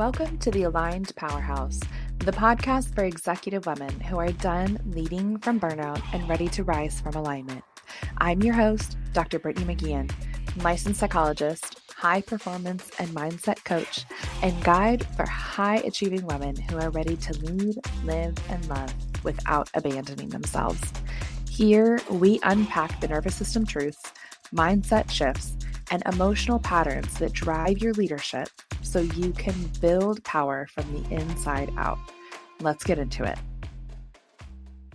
Welcome to the Aligned Powerhouse, the podcast for executive women who are done leading from burnout and ready to rise from alignment. I'm your host, Dr. Brittany McGeehan, licensed psychologist, high performance and mindset coach, and guide for high achieving women who are ready to lead, live, and love without abandoning themselves. Here, we unpack the nervous system truths, mindset shifts, and emotional patterns that drive your leadership so you can build power from the inside out. Let's get into it.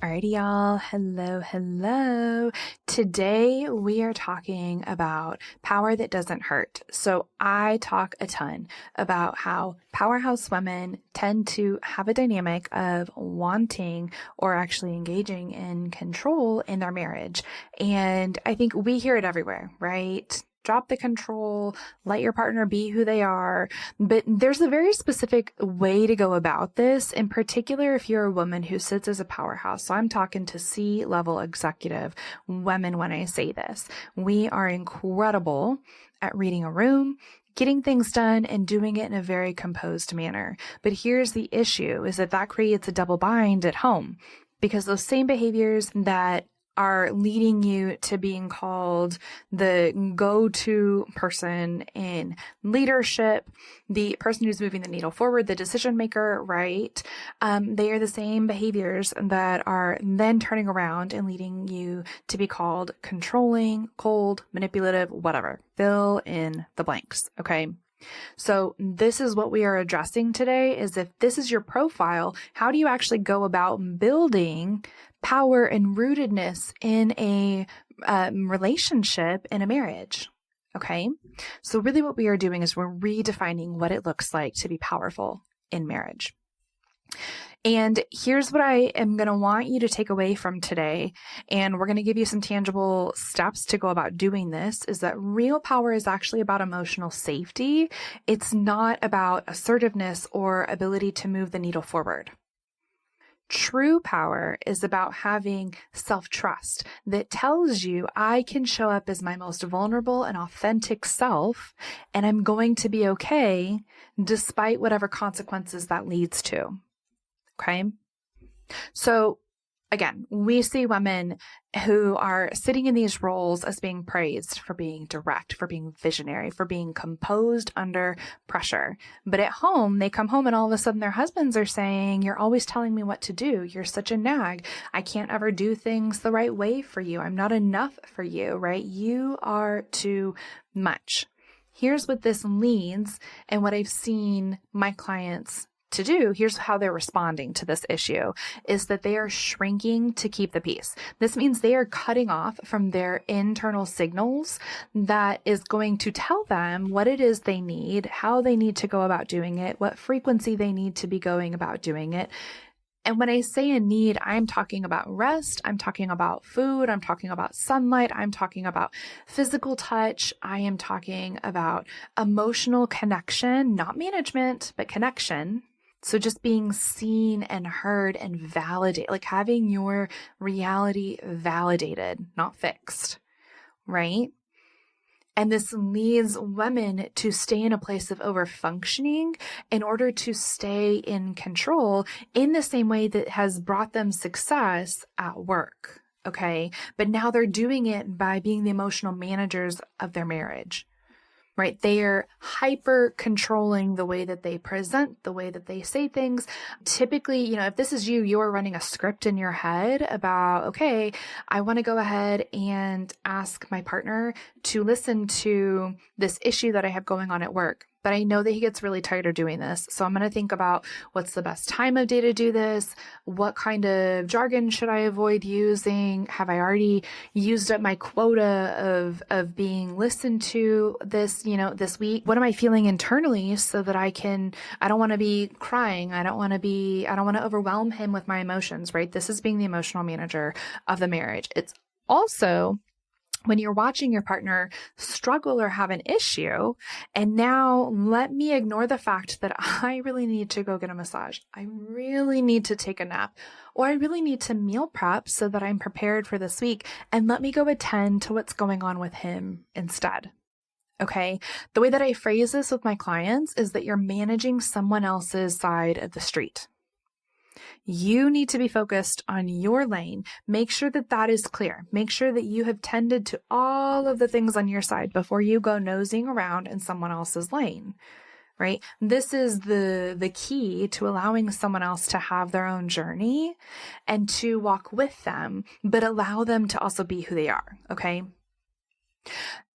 Alrighty, y'all. Hello. Today we are talking about power that doesn't hurt. So I talk a ton about how powerhouse women tend to have a dynamic of wanting or actually engaging in control in their marriage. And I think we hear it everywhere, right? Drop the control, let your partner be who they are. But there's a very specific way to go about this, in particular if you're a woman who sits as a powerhouse. So I'm talking to C-level executive women when I say this. We are incredible at reading a room, getting things done, and doing it in a very composed manner. But here's the issue, is that creates a double bind at home, because those same behaviors that are leading you to being called the go-to person in leadership, the person who's moving the needle forward, the decision maker, right? They are the same behaviors that are then turning around and leading you to be called controlling, cold, manipulative, whatever. Fill in the blanks, okay? So this is what we are addressing today, is if this is your profile, how do you actually go about building power and rootedness in a relationship, in a marriage? Okay. So really what we are doing is we're redefining what it looks like to be powerful in marriage. And here's what I am going to want you to take away from today. And we're going to give you some tangible steps to go about doing this, is that real power is actually about emotional safety. It's not about assertiveness or ability to move the needle forward. True power is about having self-trust that tells you I can show up as my most vulnerable and authentic self, and I'm going to be okay despite whatever consequences that leads to. Okay. So again, we see women who are sitting in these roles as being praised for being direct, for being visionary, for being composed under pressure. But at home, they come home and all of a sudden their husbands are saying, you're always telling me what to do. You're such a nag. I can't ever do things the right way for you. I'm not enough for you, right? You are too much. Here's what this leads, and what I've seen my clients to do, here's how they're responding to this issue, is that they are shrinking to keep the peace. This means they are cutting off from their internal signals that is going to tell them what it is they need, how they need to go about doing it, what frequency they need to be going about doing it. And when I say a need, I'm talking about rest, I'm talking about food, I'm talking about sunlight, I'm talking about physical touch, I am talking about emotional connection, not management, but connection. So just being seen and heard and validated, like having your reality validated, not fixed, right? And this leads women to stay in a place of overfunctioning in order to stay in control in the same way that has brought them success at work, okay? But now they're doing it by being the emotional managers of their marriage. Right? They are hyper controlling the way that they present, the way that they say things. Typically, if this is you, you're running a script in your head about, okay, I want to go ahead and ask my partner to listen to this issue that I have going on at work. But I know that he gets really tired of doing this. So I'm going to think about what's the best time of day to do this? What kind of jargon should I avoid using? Have I already used up my quota of being listened to this week? What am I feeling internally so that I don't want to be crying. I don't want to overwhelm him with my emotions, right? This is being the emotional manager of the marriage. It's also when you're watching your partner struggle or have an issue, and now let me ignore the fact that I really need to go get a massage. I really need to take a nap, or I really need to meal prep so that I'm prepared for this week, and let me go attend to what's going on with him instead. Okay. The way that I phrase this with my clients is that you're managing someone else's side of the street. You need to be focused on your lane. Make sure that that is clear. Make sure that you have tended to all of the things on your side before you go nosing around in someone else's lane, right? This is the key to allowing someone else to have their own journey and to walk with them, but allow them to also be who they are, okay?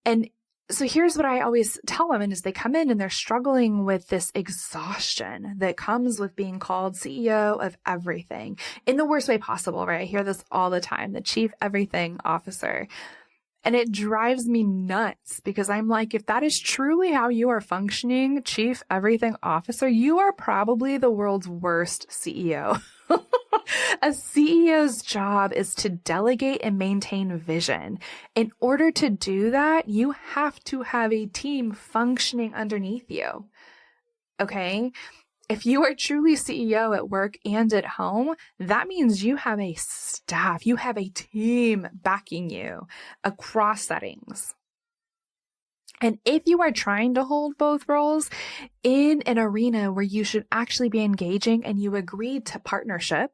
And so here's what I always tell women is they come in and they're struggling with this exhaustion that comes with being called CEO of everything in the worst way possible, right? I hear this all the time, the chief everything officer. And it drives me nuts because I'm like, if that is truly how you are functioning, chief everything officer, you are probably the world's worst CEO. A CEO's job is to delegate and maintain vision. In order to do that, you have to have a team functioning underneath you. Okay? If you are truly CEO at work and at home, that means you have a staff, you have a team backing you across settings. And if you are trying to hold both roles in an arena where you should actually be engaging and you agreed to partnership,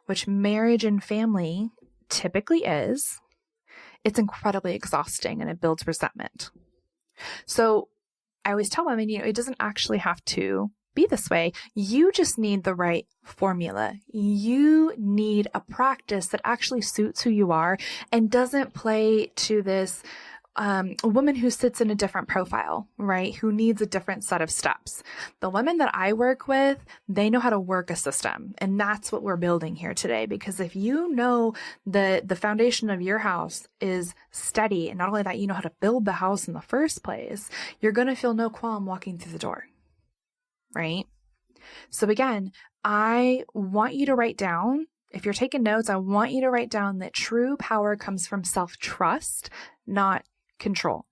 which marriage and family typically is, it's incredibly exhausting and it builds resentment. So I always tell women, it doesn't actually have to be this way. You just need the right formula. You need a practice that actually suits who you are and doesn't play to this a woman who sits in a different profile, right? Who needs a different set of steps. The women that I work with, they know how to work a system. And that's what we're building here today. Because if you know that the foundation of your house is steady, and not only that, you know how to build the house in the first place, you're going to feel no qualm walking through the door, right? So again, I want you to write down, if you're taking notes, I want you to write down that true power comes from self-trust, not control.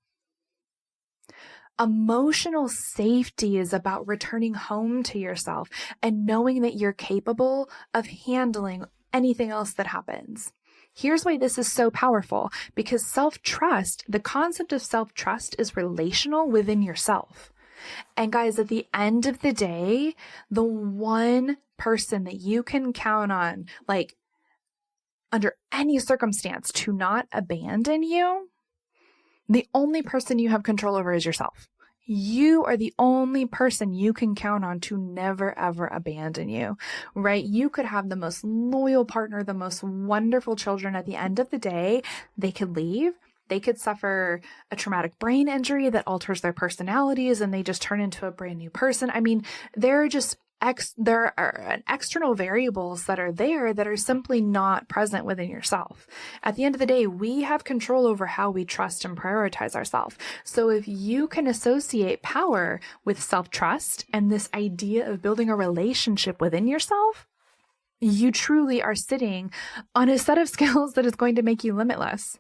Emotional safety is about returning home to yourself and knowing that you're capable of handling anything else that happens. Here's why this is so powerful, because self-trust, the concept of self-trust is relational within yourself. And guys, at the end of the day, the one person that you can count on, like under any circumstance, to not abandon you, the only person you have control over is yourself. You are the only person you can count on to never, ever abandon you, right? You could have the most loyal partner, the most wonderful children. At the end of the day, they could leave. They could suffer a traumatic brain injury that alters their personalities and they just turn into a brand new person. I mean, there are external variables that are there that are simply not present within yourself. At the end of the day, we have control over how we trust and prioritize ourselves. So if you can associate power with self-trust and this idea of building a relationship within yourself, you truly are sitting on a set of skills that is going to make you limitless.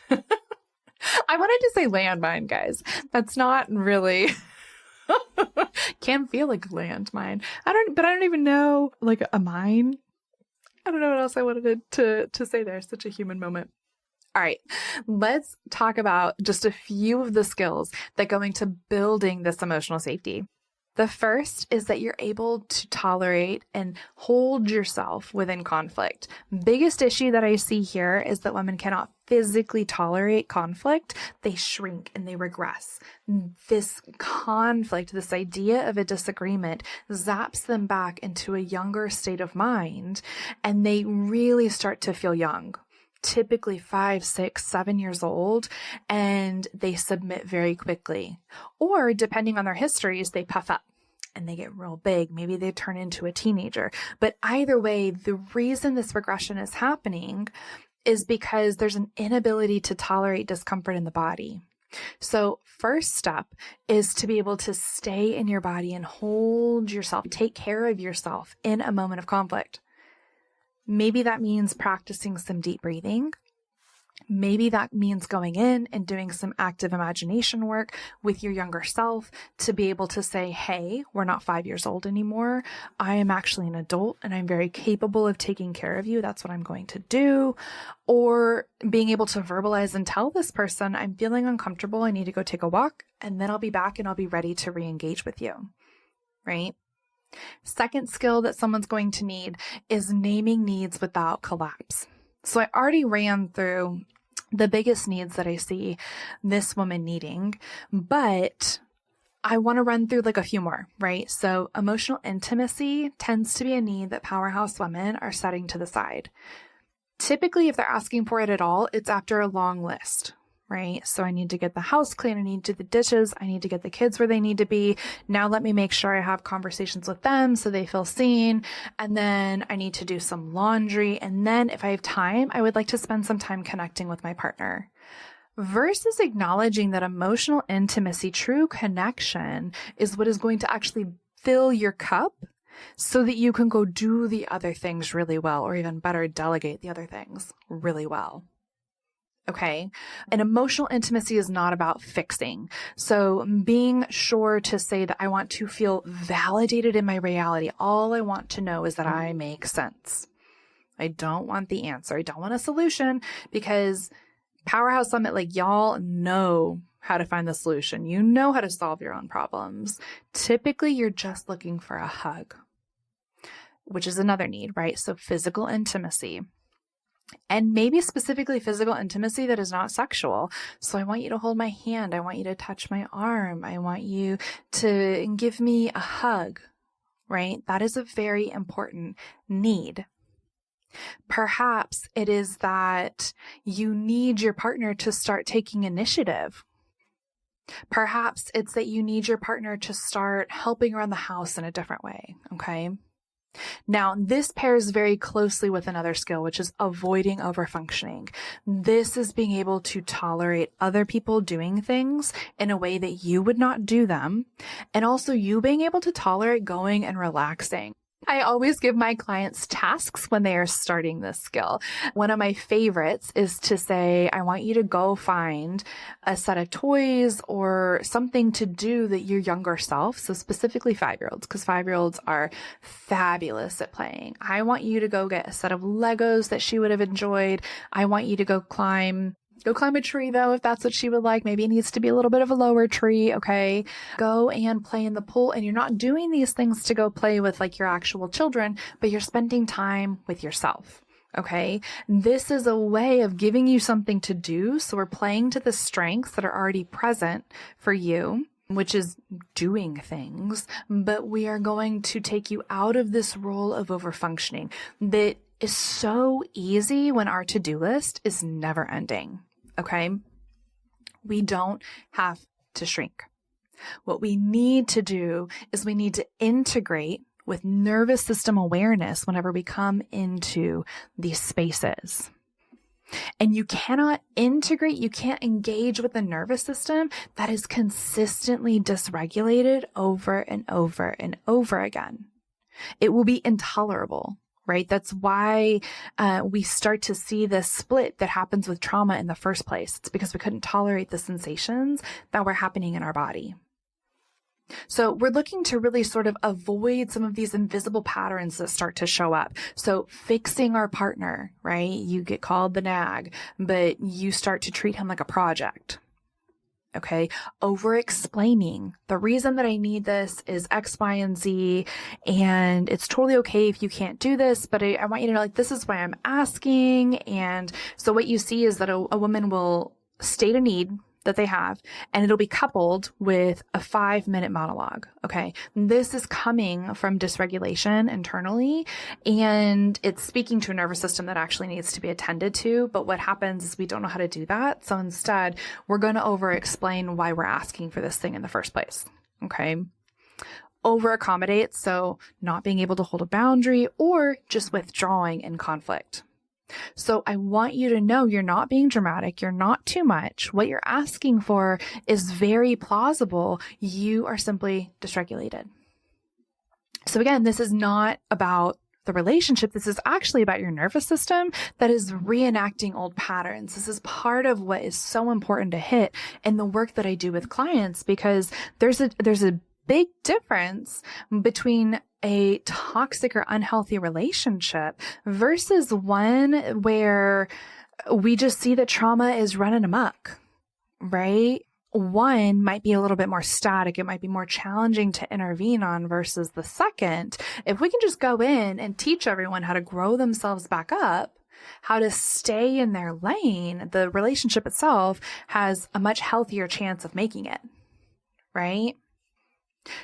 I wanted to say landmine, guys. That's not really... Can feel like a landmine. I don't even know, like a mine. I don't know what else I wanted to say there. Such a human moment. All right, let's talk about just a few of the skills that go into building this emotional safety. The first is that you're able to tolerate and hold yourself within conflict. Biggest issue that I see here is that women cannot physically tolerate conflict. They shrink and they regress. This conflict, this idea of a disagreement, zaps them back into a younger state of mind, and they really start to feel young. Typically 5, 6, 7 years old, and they submit very quickly. Or depending on their histories, they puff up and they get real big. Maybe they turn into a teenager. But either way, the reason this regression is happening is because there's an inability to tolerate discomfort in the body. So first step is to be able to stay in your body and hold yourself, take care of yourself in a moment of conflict. Maybe that means practicing some deep breathing. Maybe that means going in and doing some active imagination work with your younger self to be able to say, hey, we're not 5 years old anymore. I am actually an adult and I'm very capable of taking care of you. That's what I'm going to do. Or being able to verbalize and tell this person, I'm feeling uncomfortable. I need to go take a walk and then I'll be back and I'll be ready to re-engage with you, right? Second skill that someone's going to need is naming needs without collapse. So I already ran through the biggest needs that I see this woman needing, but I want to run through like a few more, right? So emotional intimacy tends to be a need that powerhouse women are setting to the side. Typically, if they're asking for it at all, it's after a long list, right? So I need to get the house clean. I need to do the dishes. I need to get the kids where they need to be. Now let me make sure I have conversations with them so they feel seen. And then I need to do some laundry. And then if I have time, I would like to spend some time connecting with my partner. Versus acknowledging that emotional intimacy, true connection, is what is going to actually fill your cup so that you can go do the other things really well, or even better, delegate the other things really well. Okay. And emotional intimacy is not about fixing. So being sure to say that I want to feel validated in my reality. All I want to know is that I make sense. I don't want the answer. I don't want a solution, because Powerhouse Summit, like, y'all know how to find the solution. You know how to solve your own problems. Typically, you're just looking for a hug, which is another need, right? So physical intimacy. And maybe specifically physical intimacy that is not sexual. So I want you to hold my hand. I want you to touch my arm. I want you to give me a hug, right? That is a very important need. Perhaps it is that you need your partner to start taking initiative. Perhaps it's that you need your partner to start helping around the house in a different way, okay? Now, this pairs very closely with another skill, which is avoiding overfunctioning. This is being able to tolerate other people doing things in a way that you would not do them, and also you being able to tolerate going and relaxing. I always give my clients tasks when they are starting this skill. One of my favorites is to say, I want you to go find a set of toys or something to do that your younger self, so specifically 5-year-olds, because 5-year-olds are fabulous at playing. I want you to go get a set of Legos that she would have enjoyed. I want you to go climb a tree, though, if that's what she would like. Maybe it needs to be a little bit of a lower tree, okay? Go and play in the pool. And you're not doing these things to go play with like your actual children, but you're spending time with yourself, okay? This is a way of giving you something to do. So we're playing to the strengths that are already present for you, which is doing things, but we are going to take you out of this role of overfunctioning that is so easy when our to-do list is never ending. Okay. We don't have to shrink. What we need to do is we need to integrate with nervous system awareness whenever we come into these spaces. And you cannot integrate, you can't engage with the nervous system that is consistently dysregulated over and over and over again. It will be intolerable. Right? That's why we start to see this split that happens with trauma in the first place. It's because we couldn't tolerate the sensations that were happening in our body. So we're looking to really sort of avoid some of these invisible patterns that start to show up. So fixing our partner, right? You get called the nag, but you start to treat him like a project. Okay. Over-explaining. The reason that I need this is X, Y, and Z, and it's totally okay if you can't do this, but I want you to know, like, this is why I'm asking. And so what you see is that a woman will state a need that they have, and it'll be coupled with a 5-minute monologue. Okay. This is coming from dysregulation internally, and it's speaking to a nervous system that actually needs to be attended to. But what happens is we don't know how to do that. So instead, we're going to over explain why we're asking for this thing in the first place. Okay. Over accommodate. So not being able to hold a boundary or just withdrawing in conflict. So I want you to know you're not being dramatic. You're not too much. What you're asking for is very plausible. You are simply dysregulated. So again, this is not about the relationship. This is actually about your nervous system that is reenacting old patterns. This is part of what is so important to hit in the work that I do with clients, because there's a big difference between a toxic or unhealthy relationship versus one where we just see that trauma is running amok, right? One might be a little bit more static. It might be more challenging to intervene on versus the second. If we can just go in and teach everyone how to grow themselves back up, how to stay in their lane, the relationship itself has a much healthier chance of making it, right?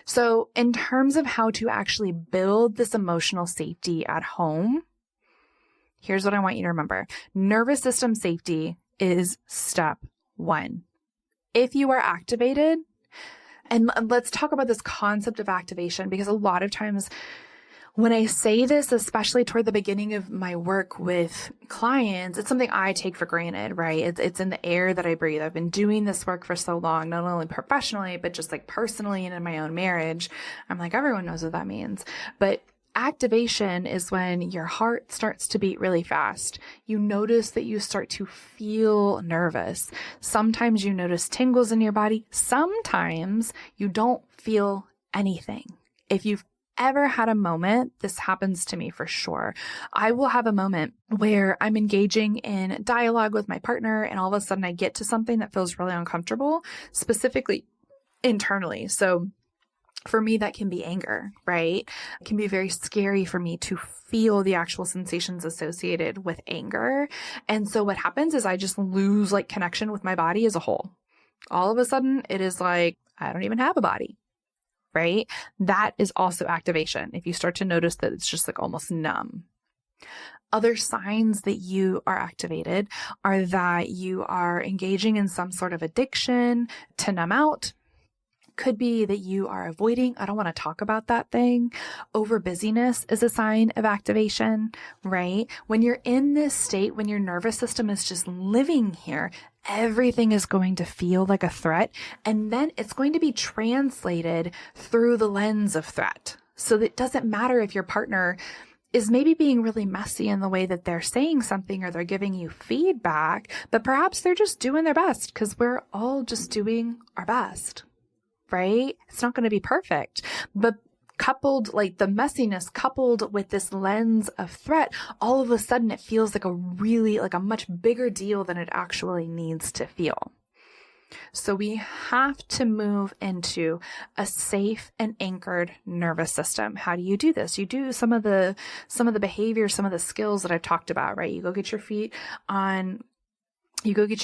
So in terms of how to actually build this emotional safety at home, here's what I want you to remember. Nervous system safety is step one. If you are activated, and let's talk about this concept of activation, because a lot of times when I say this, especially toward the beginning of my work with clients, it's something I take for granted, right? It's in the air that I breathe. I've been doing this work for so long, not only professionally, but just like personally and in my own marriage. I'm like, everyone knows what that means. But activation is when your heart starts to beat really fast. You notice that you start to feel nervous. Sometimes you notice tingles in your body. Sometimes you don't feel anything. If you've ever had a moment, this happens to me for sure. I will have a moment where I'm engaging in dialogue with my partner, and all of a sudden I get to something that feels really uncomfortable, specifically internally. So for me, that can be anger, right? It can be very scary for me to feel the actual sensations associated with anger. And so what happens is I just lose like connection with my body as a whole. All of a sudden, it is like, I don't even have a body, right? That is also activation. If you start to notice that it's just like almost numb. Other signs that you are activated are that you are engaging in some sort of addiction to numb out. Could be that you are avoiding, I don't want to talk about that thing. Over busyness is a sign of activation, right? When you're in this state, when your nervous system is just living here, everything is going to feel like a threat. And then it's going to be translated through the lens of threat. So that it doesn't matter if your partner is maybe being really messy in the way that they're saying something or they're giving you feedback, but perhaps they're just doing their best, because we're all just doing our best. Right? It's not going to be perfect, but coupled, like the messiness coupled with this lens of threat, all of a sudden it feels like a much bigger deal than it actually needs to feel. So we have to move into a safe and anchored nervous system. How do you do this? You do some of the behaviors, some of the skills that I've talked about, right? You go get your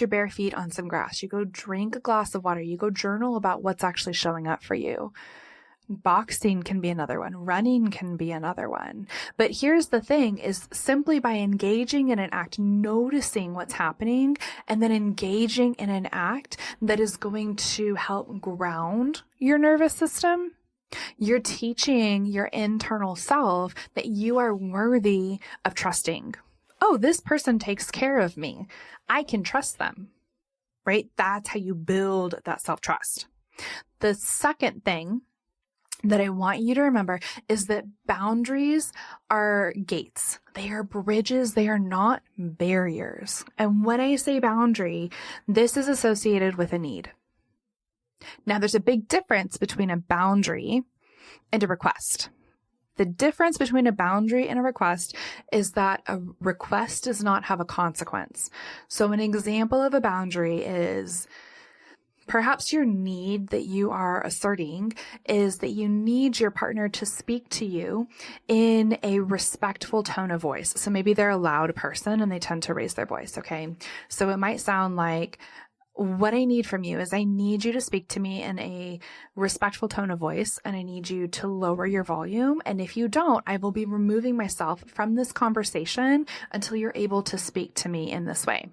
bare feet on some grass. You go drink a glass of water. You go journal about what's actually showing up for you. Boxing can be another one. Running can be another one. But here's the thing is simply by engaging in an act, noticing what's happening, and then engaging in an act that is going to help ground your nervous system, you're teaching your internal self that you are worthy of trusting. Oh, this person takes care of me. I can trust them, right? That's how you build that self-trust. The second thing that I want you to remember is that boundaries are gates. They are bridges. They are not barriers. And when I say boundary, this is associated with a need. Now, there's a big difference between a boundary and a request. The difference between a boundary and a request is that a request does not have a consequence. So an example of a boundary is perhaps your need that you are asserting is that you need your partner to speak to you in a respectful tone of voice. So maybe they're a loud person and they tend to raise their voice, okay? So it might sound like, what I need from you is I need you to speak to me in a respectful tone of voice, and I need you to lower your volume. And if you don't, I will be removing myself from this conversation until you're able to speak to me in this way,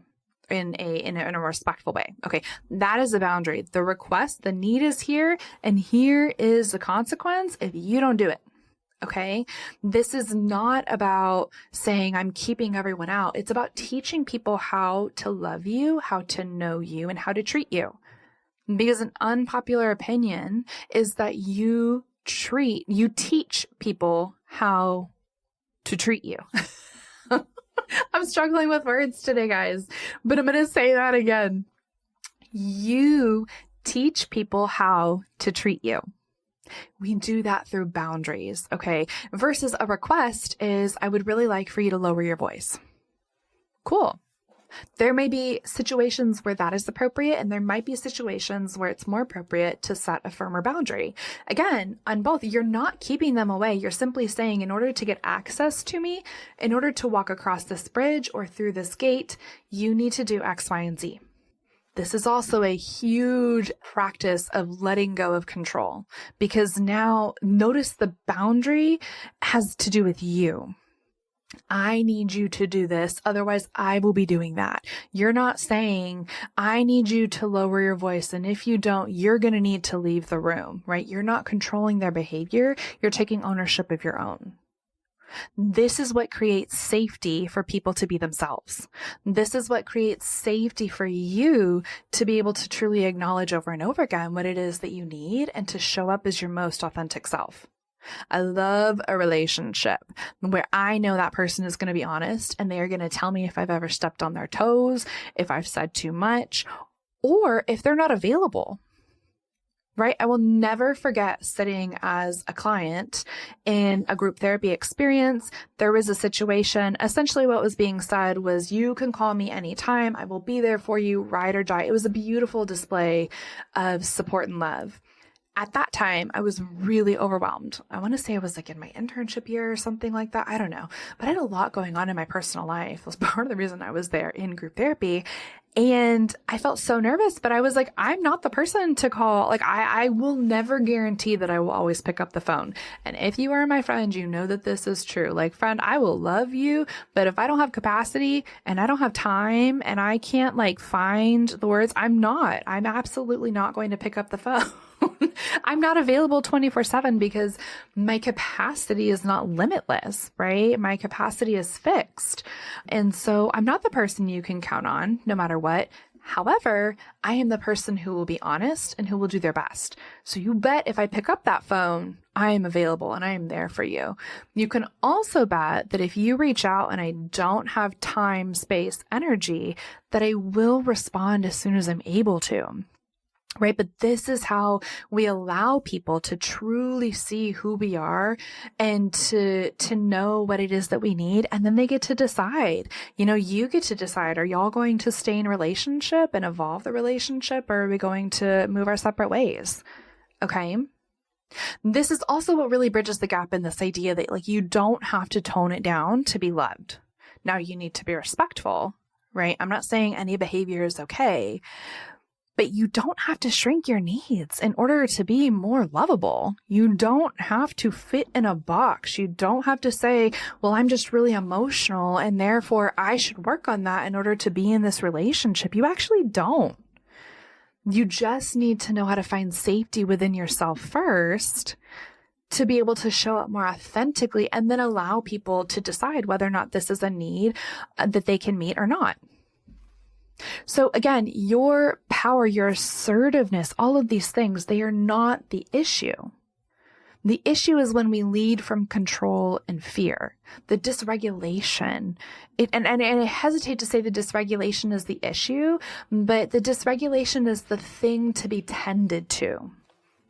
in a respectful way. Okay. That is the boundary. The request, the need is here, and here is the consequence if you don't do it. Okay. This is not about saying I'm keeping everyone out. It's about teaching people how to love you, how to know you, and how to treat you. Because an unpopular opinion is that you teach people how to treat you. I'm struggling with words today, guys, but I'm going to say that again. You teach people how to treat you. We do that through boundaries, okay? Versus a request is, I would really like for you to lower your voice. Cool. There may be situations where that is appropriate, and there might be situations where it's more appropriate to set a firmer boundary. Again, on both, you're not keeping them away. You're simply saying, in order to get access to me, in order to walk across this bridge or through this gate, you need to do X, Y, and Z. This is also a huge practice of letting go of control, because now notice the boundary has to do with you. I need you to do this, otherwise I will be doing that. You're not saying, I need you to lower your voice, and if you don't, you're going to need to leave the room, right? You're not controlling their behavior. You're taking ownership of your own. This is what creates safety for people to be themselves. This is what creates safety for you to be able to truly acknowledge over and over again what it is that you need and to show up as your most authentic self. I love a relationship where I know that person is going to be honest and they are going to tell me if I've ever stepped on their toes, if I've said too much, or if they're not available. Right? I will never forget sitting as a client in a group therapy experience. There was a situation, essentially what was being said was, you can call me anytime. I will be there for you, ride or die. It was a beautiful display of support and love. At that time, I was really overwhelmed. I want to say I was like in my internship year or something like that. I don't know. But I had a lot going on in my personal life. It was part of the reason I was there in group therapy. And I felt so nervous, but I was like, I'm not the person to call. Like, I will never guarantee that I will always pick up the phone. And if you are my friend, you know that this is true. Like, friend, I will love you, but if I don't have capacity and I don't have time and I can't like find the words, I'm absolutely not going to pick up the phone. I'm not available 24/7 because my capacity is not limitless, right? My capacity is fixed. And so I'm not the person you can count on no matter what. However, I am the person who will be honest and who will do their best. So you bet if I pick up that phone, I am available and I am there for you. You can also bet that if you reach out and I don't have time, space, energy, that I will respond as soon as I'm able to. Right? But this is how we allow people to truly see who we are and to know what it is that we need. And then they get to decide, you get to decide, are y'all going to stay in relationship and evolve the relationship, or are we going to move our separate ways? Okay. This is also what really bridges the gap in this idea that like, you don't have to tone it down to be loved. Now you need to be respectful, right? I'm not saying any behavior is okay, but you don't have to shrink your needs in order to be more lovable. You don't have to fit in a box. You don't have to say, well, I'm just really emotional and therefore I should work on that in order to be in this relationship. You actually don't. You just need to know how to find safety within yourself first to be able to show up more authentically and then allow people to decide whether or not this is a need that they can meet or not. So again, your power, your assertiveness, all of these things, they are not the issue. The issue is when we lead from control and fear, the dysregulation. And I hesitate to say the dysregulation is the issue, but the dysregulation is the thing to be tended to.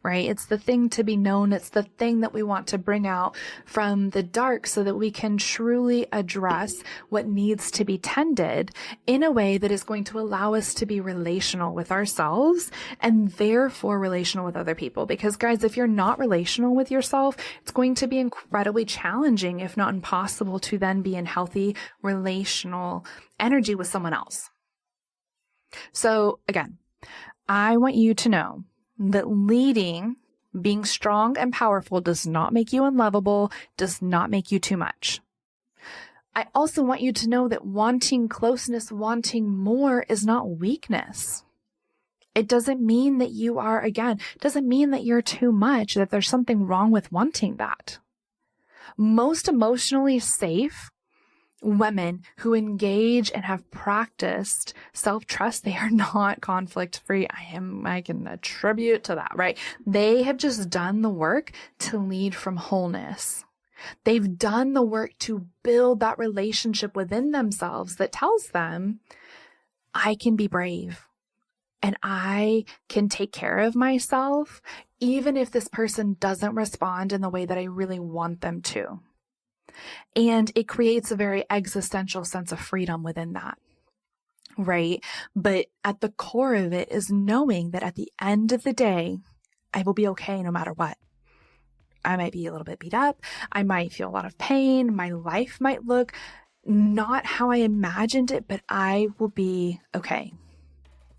Right? It's the thing to be known. It's the thing that we want to bring out from the dark so that we can truly address what needs to be tended in a way that is going to allow us to be relational with ourselves and therefore relational with other people. Because guys, if you're not relational with yourself, it's going to be incredibly challenging, if not impossible, to then be in healthy relational energy with someone else. So again, I want you to know that leading, being strong and powerful does not make you unlovable, does not make you too much. I also want you to know that wanting closeness, wanting more is not weakness. It doesn't mean that you are, again, doesn't mean that you're too much, that there's something wrong with wanting that. Most emotionally safe women who engage and have practiced self-trust, they are not conflict-free. I can attribute to that, right? They have just done the work to lead from wholeness. They've done the work to build that relationship within themselves that tells them, I can be brave and I can take care of myself, even if this person doesn't respond in the way that I really want them to. And it creates a very existential sense of freedom within that, right? But at the core of it is knowing that at the end of the day, I will be okay no matter what. I might be a little bit beat up. I might feel a lot of pain. My life might look not how I imagined it, but I will be okay.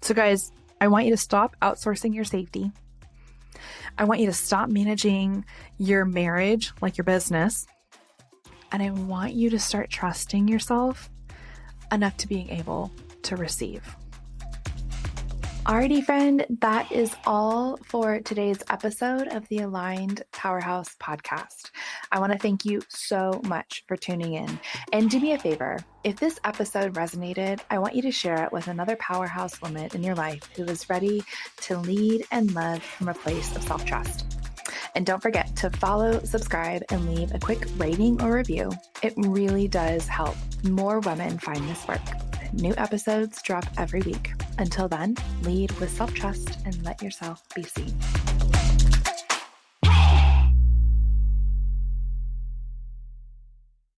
So guys, I want you to stop outsourcing your safety. I want you to stop managing your marriage like your business. And I want you to start trusting yourself enough to being able to receive. Alrighty, friend, that is all for today's episode of the Aligned Powerhouse podcast. I want to thank you so much for tuning in. And do me a favor, if this episode resonated, I want you to share it with another powerhouse woman in your life who is ready to lead and love from a place of self-trust. And don't forget to follow, subscribe, and leave a quick rating or review. It really does help more women find this work. New episodes drop every week. Until then, lead with self-trust and let yourself be seen.